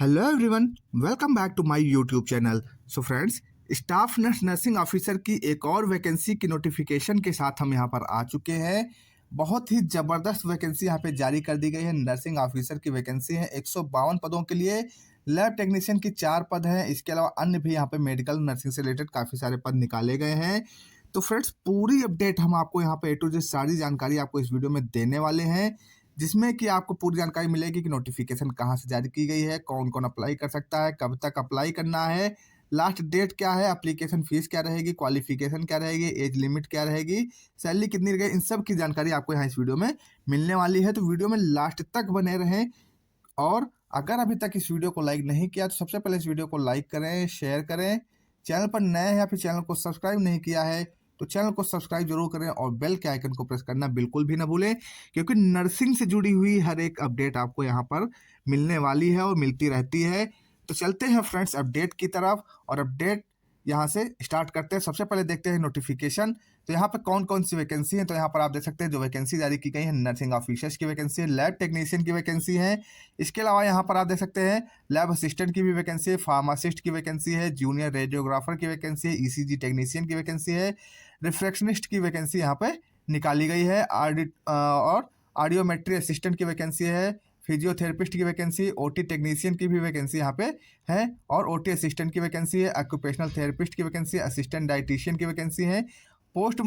Hello everyone, welcome back to my YouTube channel. So friends, staff nurse nursing officer की एक और vacancy की notification के साथ हम यहाँ पर आ चुके हैं। बहुत ही ज़बरदस्त वैकेंसी यहाँ पे जारी कर दी गई है। नर्सिंग ऑफिसर की वैकेंसी है 152 पदों के लिए। लैब टेक्नीशियन की 4 पद हैं। इसके अलावा अन्य भी यहाँ पे मेडिकल नर्सिंग से रिलेटेड काफ़ी सारे पद निकाले गए हैं। तो फ्रेंड्स, पूरी अपडेट हम आपको यहाँ पे ए टू जेड सारी जानकारी आपको इस वीडियो में देने वाले हैं, जिसमें कि आपको पूरी जानकारी मिलेगी कि नोटिफिकेशन कहाँ से जारी की गई है, कौन कौन अप्लाई कर सकता है, कब तक अप्लाई करना है, लास्ट डेट क्या है, एप्लीकेशन फीस क्या रहेगी, क्वालिफिकेशन क्या रहेगी, एज लिमिट क्या रहेगी, सैलरी कितनी रहेगी, इन सब की जानकारी आपको यहाँ इस वीडियो में मिलने वाली है। तो वीडियो में लास्ट तक बने रहें। और अगर अभी तक इस वीडियो को लाइक नहीं किया तो सबसे पहले इस वीडियो को लाइक करें, शेयर करें। चैनल पर नए हैं या फिर चैनल को सब्सक्राइब नहीं किया है तो चैनल को सब्सक्राइब जरूर करें और बेल के आइकन को प्रेस करना बिल्कुल भी ना भूलें, क्योंकि नर्सिंग से जुड़ी हुई हर एक अपडेट आपको यहाँ पर मिलने वाली है और मिलती रहती है। तो चलते हैं फ्रेंड्स अपडेट की तरफ, और अपडेट यहाँ से स्टार्ट करते हैं। सबसे पहले देखते हैं नोटिफिकेशन। तो यहाँ पर कौन कौन सी वैकेंसी है, तो यहाँ पर आप देख सकते हैं जो वैकेंसी जारी की गई है, नर्सिंग ऑफिसर्स की वैकेंसी है, लैब टेक्नीशियन की वैकेंसी है। इसके अलावा यहाँ पर आप देख सकते हैं लैब असिस्टेंट की भी वैकेंसी है, फार्मासिस्ट की वैकेंसी है, जूनियर रेडियोग्राफर की वैकेंसी है, ईसीजी टेक्नीशियन की वैकेंसी है, रिफ्लेक्शनिस्ट की वैकेंसी यहाँ पे निकाली गई है, और ऑडियोमेट्री असिस्टेंट की वैकेंसी है, फिजियोथेरेपिस्ट की वैकेंसी, ओटी टेक्नीशियन की भी वैकेंसी यहाँ पे है, और ओटी असिस्टेंट की वैकेंसी है, ऑक्यूपेशनल थेरेपिस्ट की वैकेंसी है, असिस्टेंट डाइटिशियन की वैकेंसी है, पोस्ट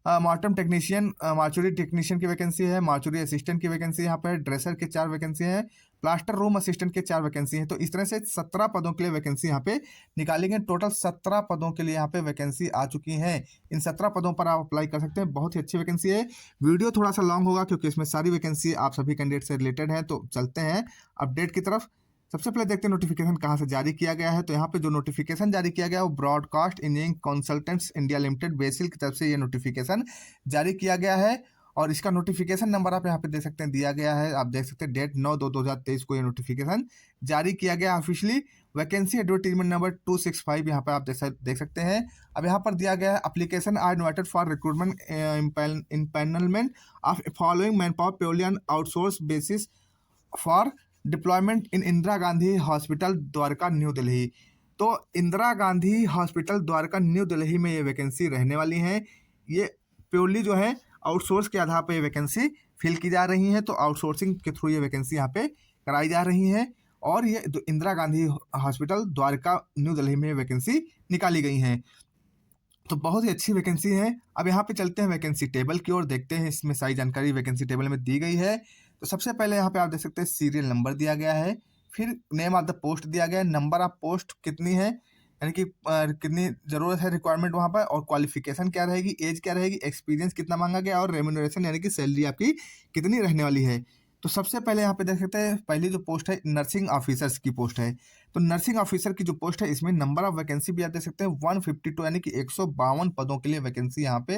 मार्टम टेक्नीशियन मार्चुरी टेक्नीशियन की वैकेंसी है, मार्चुरी असिस्टेंट की वैकेंसी यहाँ पर, ड्रेसर के 4 वैकेंसी हैं, प्लास्टर रूम असिस्टेंट के 4 वैकेंसी हैं। तो इस तरह से 17 पदों के लिए वैकेंसी यहाँ पे निकाली गई। टोटल 17 पदों के लिए यहाँ पे वैकेंसी आ चुकी हैं। इन 17 पदों पर आप अप्लाई कर सकते हैं। बहुत ही अच्छी वैकेंसी है। वीडियो थोड़ा सा लॉन्ग होगा क्योंकि इसमें सारी वैकेंसी आप सभी कैंडिडेट से रिलेटेड है। तो चलते हैं अपडेट की तरफ। सबसे पहले देखते हैं नोटिफिकेशन कहाँ से जारी किया गया है। तो यहाँ पे जो नोटिफिकेशन जारी किया गया है वो broadcast engineering consultants India limited BECIL की तरफ से ये नोटिफिकेशन जारी किया गया है, और इसका नोटिफिकेशन नंबर आप यहाँ पे देख सकते हैं दिया गया है। आप देख सकते हैं डेट 9/2/2023 को ये नोटिफिकेशन जारी किया गया ऑफिशियली। वैकेंसी एडवर्टीजमेंट नंबर 265 यहाँ पे आप देख सकते हैं। अब यहाँ पर दिया गया है application are invited for recruitment empanelment of following man power purely on outsource basis for deployment in Indira Gandhi hospital Dwarka new Delhi. तो इंदिरा गांधी हॉस्पिटल द्वारका न्यू दिल्ली में ये वैकेंसी रहने वाली है। ये प्योरली जो है आउटसोर्स के आधार पर ये वैकेंसी फिल की जा रही है। तो आउटसोर्सिंग के थ्रू ये वैकेंसी यहाँ पे कराई जा रही है, और ये इंदिरा गांधी हॉस्पिटल द्वारका न्यू दिल्ली में वैकेंसी निकाली गई हैं। तो बहुत ही अच्छी वैकेंसी है। अब यहाँ पे चलते हैं वैकेंसी टेबल की ओर, देखते हैं इसमें सारी जानकारी वैकेंसी टेबल में दी गई है। तो सबसे पहले यहाँ पे आप देख सकते हैं सीरियल नंबर दिया गया है, फिर नेम ऑफ द पोस्ट दिया गया है, नंबर ऑफ पोस्ट कितनी है, यानी कि कितनी ज़रूरत है रिक्वायरमेंट वहाँ पर, और क्वालिफिकेशन क्या रहेगी, एज क्या रहेगी, एक्सपीरियंस कितना मांगा गया, और रेम्यूनरेशन यानी कि सैलरी आपकी कितनी रहने वाली है। तो सबसे पहले यहाँ पे देख सकते हैं पहली जो पोस्ट है नर्सिंग ऑफिसर्स की पोस्ट है। तो नर्सिंग ऑफिसर की जो पोस्ट है इसमें नंबर ऑफ वैकेंसी भी आप देख सकते हैं 152, यानी कि 152 पदों के लिए वैकेंसी यहाँ पे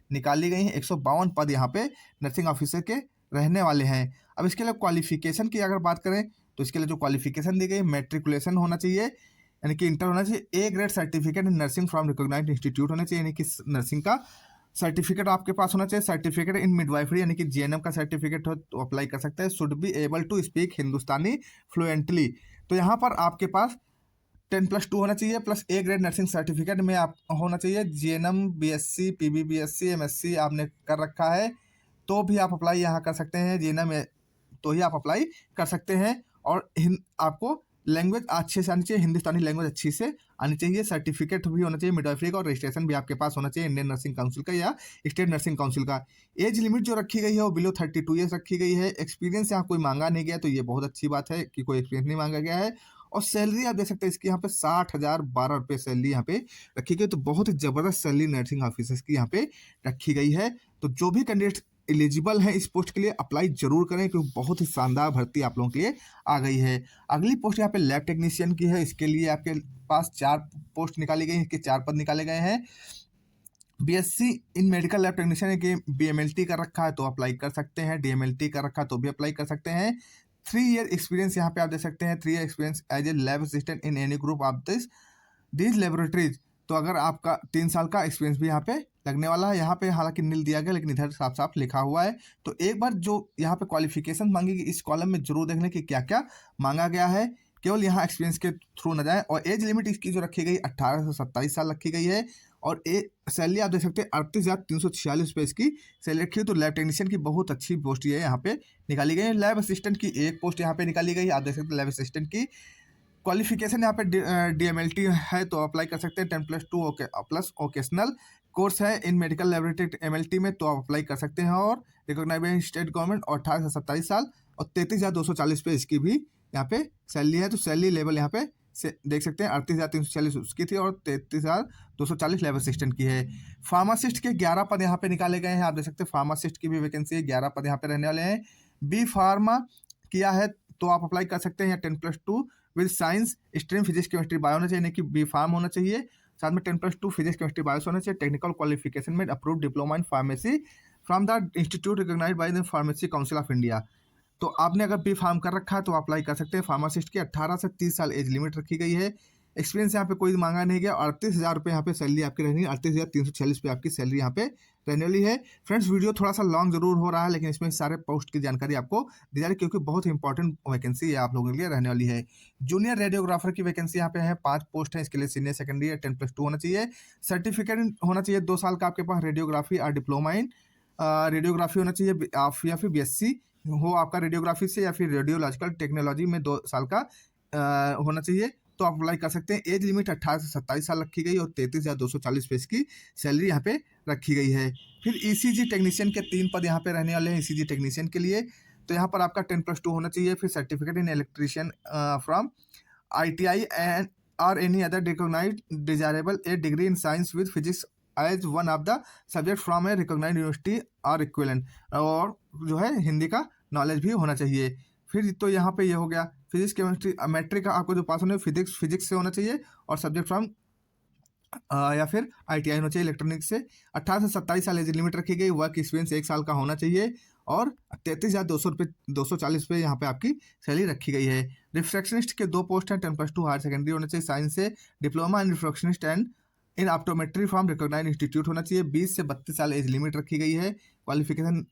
निकाली गई है। 152 पद यहाँ पे नर्सिंग ऑफिसर के रहने वाले हैं। अब इसके लिए क्वालिफिकेशन की अगर बात करें तो इसके लिए जो क्वालिफिकेशन दी गई, मेट्रिकुलेशन होना चाहिए, यानी कि इंटर होना चाहिए, A grade certificate in nursing from recognised institute होना चाहिए, यानी कि नर्सिंग का सर्टिफिकेट आपके पास होना चाहिए, सर्टिफिकेट इन मिडवाइफरी यानी कि जीएनएम का सर्टिफिकेट हो तो अप्लाई कर सकते हैं। Should be able to speak Hindustani fluently, तो यहाँ पर आपके पास 10+2 होना चाहिए, plus A grade nursing certificate में आप होना चाहिए। जीएनएम, बीएससी, पीबीबीएससी, एमएससी आपने कर रखा है तो भी आप अप्लाई यहाँ कर सकते हैं। जीएनएम तो ही आप अप्लाई कर सकते हैं। और आपको लैंग्वेज अच्छे से आनी चाहिए, हिंदुस्तानी लैंग्वेज अच्छी से आनी चाहिए, सर्टिफिकेट भी होना चाहिए मिडवाइफरी का, और रजिस्ट्रेशन भी आपके पास होना चाहिए इंडियन नर्सिंग काउंसिल का या स्टेट नर्सिंग काउंसिल का। एज लिमिट जो रखी गई है वो बिलो 32 ईयर्स रखी गई है। एक्सपीरियंस यहाँ कोई मांगा नहीं गया, तो ये बहुत अच्छी बात है कि कोई एक्सपीरियंस नहीं मांगा गया है। और सैलरी आप देख सकते हैं इसकी यहाँ पे 60,012 सैलरी यहाँ पे रखी गई। तो बहुत ही ज़बरदस्त सैलरी नर्सिंग ऑफिसर्स की यहाँ पे रखी गई है। तो जो भी कैंडिडेट एलिजिबल हैं इस पोस्ट के लिए अप्लाई जरूर करें, क्योंकि बहुत ही शानदार भर्ती आप लोगों के लिए आ गई है। अगली पोस्ट यहाँ पे लैब टेक्नीशियन की है। इसके लिए आपके पास 4 पोस्ट निकाली गई हैं, इसके 4 पद निकाले गए हैं। BSc in medical lab technician की बीएमएलटी कर रखा है तो अप्लाई कर सकते हैं, डीएमएलटी कर रखा है तो भी अप्लाई कर सकते हैं। 3 ईयर एक्सपीरियंस यहाँ पे आप देख सकते हैं, 3 year experience as a lab assistant in any group of this laboratories. तो अगर आपका 3 साल का एक्सपीरियंस भी यहाँ पे लगने वाला है। यहाँ पे हालांकि नील दिया गया लेकिन इधर साफ साफ लिखा हुआ है। तो एक बार जो यहाँ पे क्वालिफिकेशन मांगेगी इस कॉलम में जरूर देख लें कि क्या क्या मांगा गया है। केवल यहाँ एक्सपीरियंस के थ्रू न जाएं। और एज लिमिट इसकी जो रखी गई 18 से 27 साल रखी गई है। और सैलरी आप देख सकते हैं 38,346 रुपये इसकी सैलरी रखी है। तो लैब टेक्नीशियन की बहुत अच्छी पोस्ट ये यहाँ पे निकाली गई है। लैब असिस्टेंट की एक पोस्ट यहाँ पे निकाली गई है, आप देख सकते हैं लैब असिस्टेंट की क्वालिफिकेशन यहाँ पे DMLT है तो अप्लाई कर सकते हैं। 10+2 प्लस ओकेशनल कोर्स है इन मेडिकल लेबोरेटरी MLT में तो आप अप्लाई कर सकते हैं। और रिकॉग्नाइज बाय स्टेट गवर्नमेंट और 18 से 27 साल और 33,240 पे इसकी भी यहाँ पे सैलरी है। तो सैलरी लेवल यहाँ पे से देख सकते हैं 38,346 उसकी थी और 33,240 लेवल असिस्टेंट की है। फार्मासिस्ट के 11 पद यहाँ पे निकाले गए हैं, आप देख सकते हैं फार्मासिस्ट की भी वैकेंसी है, 11 पद यहाँ पे रहने वाले हैं। बी फार्मा किया है तो आप अप्लाई कर सकते हैं। 10+2 with science stream physics chemistry bio होना चाहिए, यानी कि बी फार्म होना चाहिए। साथ में 10+2 फिजिक्स केमिस्ट्री बायो होना चाहिए। टेक्निकल क्वालिफिकेशन में approve diploma in pharmacy from the institute recognised by the pharmacy council of India. तो आपने अगर बी फार्म कर रखा है तो अप्लाई कर सकते हैं। फार्मासिस्ट की 18 से 30 साल एज लिमिट रखी गई है। एक्सपीरियंस यहाँ पे कोई मांगा नहीं गया। 38,000 रुपये यहाँ पे सैलरी आपकी रहनी है। 38,346 रुपये आपकी सैलरी यहाँ पे रहने वाली है। फ्रेंड्स वीडियो थोड़ा सा लॉन्ग जरूर हो रहा है लेकिन इसमें सारे पोस्ट की जानकारी आपको दी जा रही है क्योंकि बहुत इंपॉर्टेंट वैकेंसी आप लोगों के लिए रहने वाली है। जूनियर रेडियोग्राफर की वैकेंसी यहाँ पे है, 5 पोस्ट है। इसके लिए सीनियर सेकेंडरी 10+2 होना चाहिए। सर्टिफिकेट होना चाहिए 2 साल का आपके पास रेडियोग्राफी और डिप्लोमा इन रेडियोग्राफी होना चाहिए। आप या फिर BSc हो आपका रेडियोग्राफी से या फिर रेडियोलॉजिकल टेक्नोलॉजी में 2 साल का होना चाहिए तो आप अप्लाई कर सकते हैं। एज लिमिट 18 से 27 साल रखी गई और 33,240 पे इसकी सैलरी यहाँ पे रखी गई है। फिर ECG टेक्नीशियन के 3 पद यहाँ पे रहने वाले हैं। ECG टेक्नीशियन के लिए तो यहाँ पर आपका 10+2 होना चाहिए। फिर certificate in electrician from ITI and और any other recognised desirable a degree in science with physics as one of the subject from a recognised university और इक्विवेलेंट, और जो है हिंदी का नॉलेज भी होना चाहिए। फिर तो यहाँ पे ये हो गया फिजिक्स केमिस्ट्री मैट्रिक का आपको जो पास होना है फिजिक्स से होना चाहिए और सब्जेक्ट फ्रॉम या फिर ITI होना चाहिए इलेक्ट्रॉनिक्स से। 18 से 27 साल एज लिमिट रखी गई। वर्क एक्सपीरियंस 1 साल का होना चाहिए और 33,240 रुपये यहाँ पे आपकी सैलरी रखी गई है। रिफ्रैक्शनिस्ट के 2 पोस्ट हैं। 10+2 हायर सेकेंडरी होना चाहिए साइंस से। Diploma in refractionist and in optometry from recognised institute होना चाहिए। 20 से 32 साल एज लिमिट रखी गई है। क्वालिफिकेशन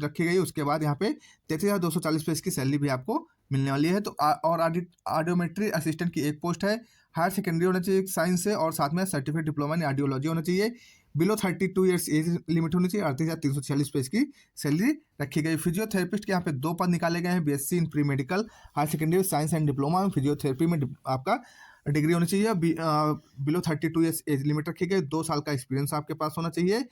रखी गई। उसके बाद यहाँ पे 33,240 पे इसकी सैलरी भी आपको मिलने वाली है। तो और ऑडियोमेट्री असिस्टेंट की एक पोस्ट है। हायर सेकेंडरी होना चाहिए साइंस से और साथ में सर्टिफिकेट डिप्लोमा इन ऑडियोलॉजी होना चाहिए। बिलो 32 ईयर्स एज लिमिट होनी चाहिए। 38,346 पे इसकी सैलरी रखी गई। फिजियोथेरेपिस्ट के यहाँ पे 2 पद निकाले गए हैं। BSc इन pre medical higher secondary science and diploma में फिजियोथेरेपी में आपका डिग्री होनी चाहिए। बिलो 32 ईयर्स एज लिमिट रखी गई। 2 साल का एक्सपीरियंस आपके पास होना चाहिए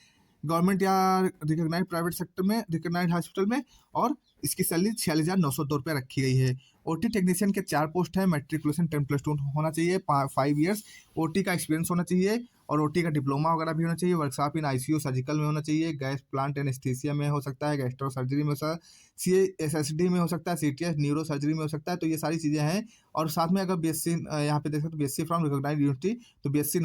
गवर्नमेंट या रिकॉग्नाइज्ड प्राइवेट सेक्टर में रिकॉग्नाइज्ड हॉस्पिटल में। और इसकी सैलरी 46,902 रुपये रखी गई है। OT टेक्नीशियन के 4 पोस्ट है। मैट्रिकुलेशन 10+2 होना चाहिए। 5 ईयर्स OT का एक्सपीरियंस होना चाहिए और OT का डिप्लोमा वगैरह भी होना चाहिए। वर्कशॉप इन ICU सर्जिकल में होना चाहिए। गैस प्लांट एनेस्थीसिया में हो सकता है। गैस्ट्रो सर्जरी में हो सकता है। CSSD में हो सकता है। CTS न्यूरो सर्जरी में हो सकता है। तो ये सारी चीज़ें हैं। और साथ में अगर BSc यहाँ पे देख सकते हो BSc फ्रॉम रिकॉग्नाइज्ड यूनिवर्सिटी तो BSc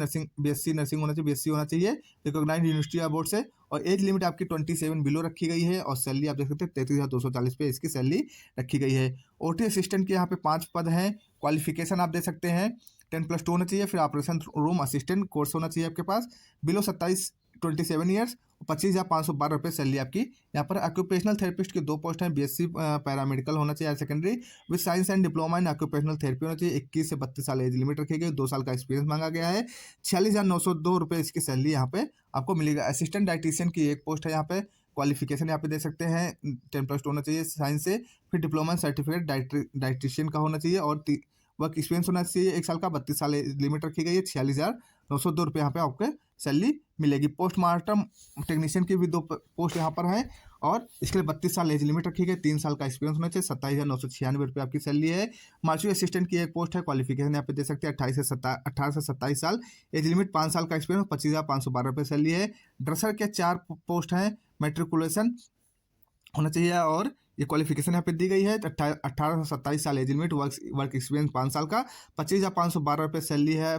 नर्सिंग होना चाहिए। BSc होना चाहिए रिकॉग्नाइज्ड यूनिवर्सिटी या बोर्ड से। और एज लिमिट आपकी 27 बिलो रखी गई है और सैलरी आप देख सकते हैं 33,240 पे इसकी सैलरी रखी गई है। OT असिस्टेंट के यहाँ पे 5 पद हैं। क्वालिफिकेशन आप दे सकते हैं 10+2 होना चाहिए। फिर ऑपरेशन रूम असिस्टेंट कोर्स होना चाहिए आपके पास। बिलो 27 ईयर्स 25,512 रुपये सैलरी आपकी यहाँ पर। ऑक्यूपेशनल थेरेपिस्ट के 2 पोस्ट हैं। BSc पैरामेडिकल होना चाहिए higher secondary with science and diploma in occupational therapy होना चाहिए। 21 से 32 साल एज लिमिट रखी गई। 2 साल का एक्सपीरियंस मांगा गया है। 46,902 रुपये इसकी सैलरी यहाँ पे आपको मिलेगा। असिस्टेंट डाइटिशियन की एक पोस्ट है यहाँ पे। क्वालिफिकेशन यहाँ पे दे सकते हैं 10+2 होना चाहिए साइंस से। फिर डिप्लोमा सर्टिफिकेट डाइटिशियन का होना चाहिए और वर्क एक्सपीरियंस होना चाहिए 1 साल का। 32 साल लिमिट रखी गई है। 46,902 रुपये यहाँ पे आपके सैलरी मिलेगी। पोस्टमार्टम टेक्नीशियन की भी 2 पोस्ट यहाँ पर हैं और इसके लिए 32 साल एज लिमिट रखी गई। 3 साल का एक्सपीरियंस होना चाहिए। 27,996 रुपये आपकी सैलरी है। मार्चू असिस्टेंट की एक पोस्ट है। क्वालिफिकेशन यहाँ पे दे सकते हैं 18 से 27 साल एज लिमिट। 5 साल का एक्सपीरियंस 25,512 रुपये सैलरी है। ड्रेसर के 4 पोस्ट हैं। मैट्रिकुलेशन होना चाहिए और ये क्वालिफिकेशन यहाँ पे दी गई है। 18 से 27 साल एज लिमिट। वर्क एक्सपीरियंस 5 साल का। 25,512 रुपये सैलरी है।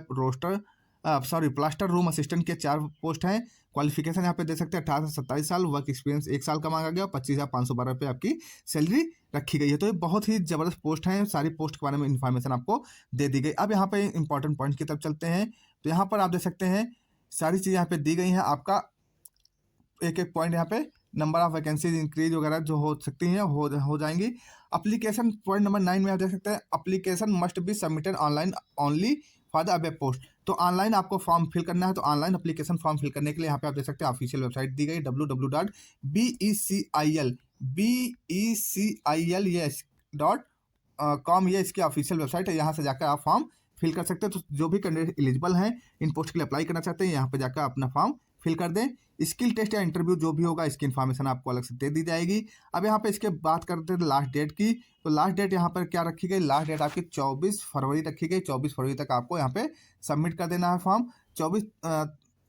प्लास्टर रूम असिस्टेंट के 4 पोस्ट हैं। क्वालिफिकेशन यहाँ पे दे सकते हैं 18 से 27 साल। वर्क एक्सपीरियंस 1 साल का मांगा गया। 25,512 रुपये आपकी सैलरी रखी गई है। तो ये बहुत ही ज़बरदस्त पोस्ट हैं। सारी पोस्ट के बारे में इन्फॉर्मेशन आपको दे दी गई। अब यहाँ पे इंपॉर्टेंट पॉइंट की तरफ चलते हैं। तो यहाँ पर आप देख सकते हैं सारी चीज़ें यहाँ पे दी गई हैं। आपका एक एक पॉइंट यहाँ पे नंबर ऑफ वैकेंसीज इंक्रीज वगैरह जो हो सकती हैं हो जाएंगी। एप्लीकेशन पॉइंट नंबर 9 में आप देख सकते हैं, application must be submitted online only for the above post. तो ऑनलाइन आपको फॉर्म फिल करना है। तो ऑनलाइन एप्लीकेशन फॉर्म फिल करने के लिए यहाँ पे आप देख सकते हैं ऑफिशियल वेबसाइट दी गई www.becil ये इसकी ऑफिशियल वेबसाइट है। यहाँ से जाकर आप फॉर्म फिल कर सकते हैं। तो जो भी कैंडिडेट एलिजिबल हैं, इन पोस्ट के लिए अप्लाई करना चाहते हैं, यहाँ पे जाकर अपना फॉर्म फिल कर दें। स्किल टेस्ट या इंटरव्यू जो भी होगा इसकी इन्फॉर्मेशन आपको अलग से दे दी जाएगी। अब यहाँ पे इसके बात करते हैं लास्ट डेट की। तो लास्ट डेट यहाँ पर क्या रखी गई, लास्ट डेट आपकी 24 फरवरी रखी गई। 24 फरवरी तक आपको यहाँ पे सबमिट कर देना है फॉर्म। 24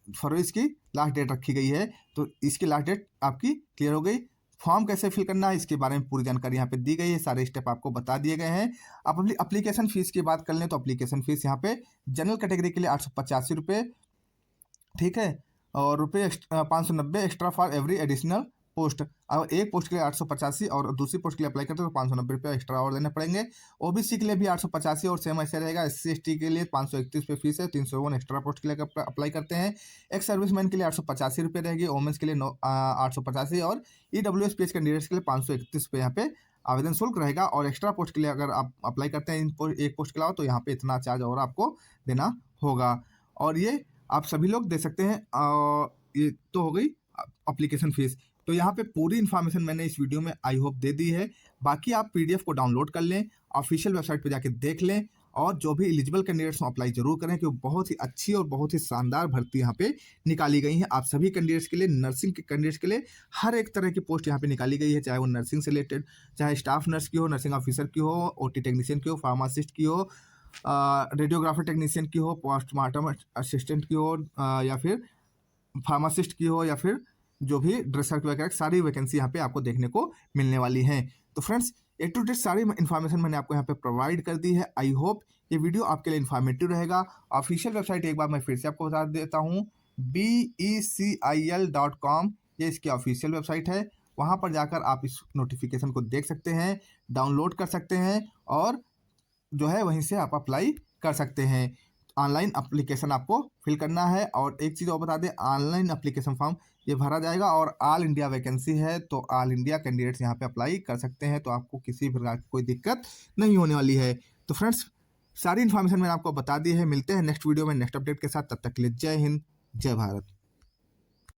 फरवरी इसकी लास्ट डेट रखी गई है। तो इसकी लास्ट डेट आपकी क्लियर हो गई। फॉर्म कैसे फिल करना है इसके बारे में पूरी जानकारी यहाँ पे दी गई है, सारे स्टेप आपको बता दिए गए हैं। आप अपनी एप्लीकेशन फीस की बात कर लें तो एप्लीकेशन फीस यहाँ पे जनरल कैटेगरी के लिए 885 रुपये, ठीक है, और रुपये 590 extra for every additional post. और एक पोस्ट के लिए 885 और दूसरी पोस्ट के लिए अप्लाई करते हो तो 590 रुपये एक्स्ट्रा और देने पड़ेंगे। ओबीसी के लिए भी 885 और सेम ऐसे रहेगा। SC ST के लिए 531 रुपये फीस है। 301 एक्स्ट्रा पोस्ट के लिए अप्लाई करते हैं। एक सर्विसमैन के लिए 885 रुपये रहेगी। वोमेंस के लिए 885 और EWS PH कैंडिडेट्स के लिए 531 रुपये यहाँ पे आवेदन शुल्क रहेगा। और एक्स्ट्रा पोस्ट के लिए अगर आप अप्लाई करते हैं एक पोस्ट के अलावा तो यहाँ पे इतना चार्ज और आपको देना होगा। और ये आप सभी लोग दे सकते हैं। ये तो हो गई एप्लीकेशन फीस। तो यहाँ पे पूरी इन्फॉर्मेशन मैंने इस वीडियो में आई होप दे दी है। बाकी आप PDF को डाउनलोड कर लें, ऑफिशियल वेबसाइट पे जाके देख लें, और जो भी एलिजिबल कैंडिडेट्स हैं अप्लाई जरूर करें, क्योंकि बहुत ही अच्छी और बहुत ही शानदार भर्ती यहाँ पे निकाली गई है आप सभी कैंडिडेट्स के लिए। नर्सिंग के कैंडिडेट्स के लिए हर एक तरह की पोस्ट यहाँ पे निकाली गई है, चाहे वो नर्सिंग से रिलेटेड, चाहे स्टाफ नर्स की हो, नर्सिंग ऑफिसर की हो, OT टेक्नीशियन की हो, फार्मासिस्ट की हो, रेडियोग्राफर टेक्नीशियन की हो, पोस्टमार्टम असिस्टेंट की हो, या फिर फार्मासिस्ट की हो, या फिर जो भी ड्रेसर वगैरह, सारी वैकेंसी यहाँ पे आपको देखने को मिलने वाली हैं। तो फ्रेंड्स A to Z सारी इन्फॉर्मेशन मैंने आपको यहाँ पे प्रोवाइड कर दी है। आई होप ये वीडियो आपके लिए इन्फॉर्मेटिव रहेगा। ऑफिशियल वेबसाइट एक बार मैं फिर से आपको बता देता हूँ, becil.com ये इसकी ऑफिशियल वेबसाइट है। वहाँ पर जाकर आप इस नोटिफिकेशन को देख सकते हैं, डाउनलोड कर सकते हैं, और जो है वहीं से आप अप्लाई कर सकते हैं। ऑनलाइन एप्लीकेशन आपको फिल करना है। और एक चीज़ और बता दें, ऑनलाइन एप्लीकेशन फॉर्म ये भरा जाएगा और ऑल इंडिया वैकेंसी है, तो ऑल इंडिया कैंडिडेट्स यहाँ पे अप्लाई कर सकते हैं। तो आपको किसी प्रकार की कोई दिक्कत नहीं होने वाली है। तो फ्रेंड्स सारी इन्फॉर्मेशन मैंने आपको बता दी है। मिलते हैं नेक्स्ट वीडियो में नेक्स्ट अपडेट के साथ। तब तक के लिए जय हिंद, जय भारत।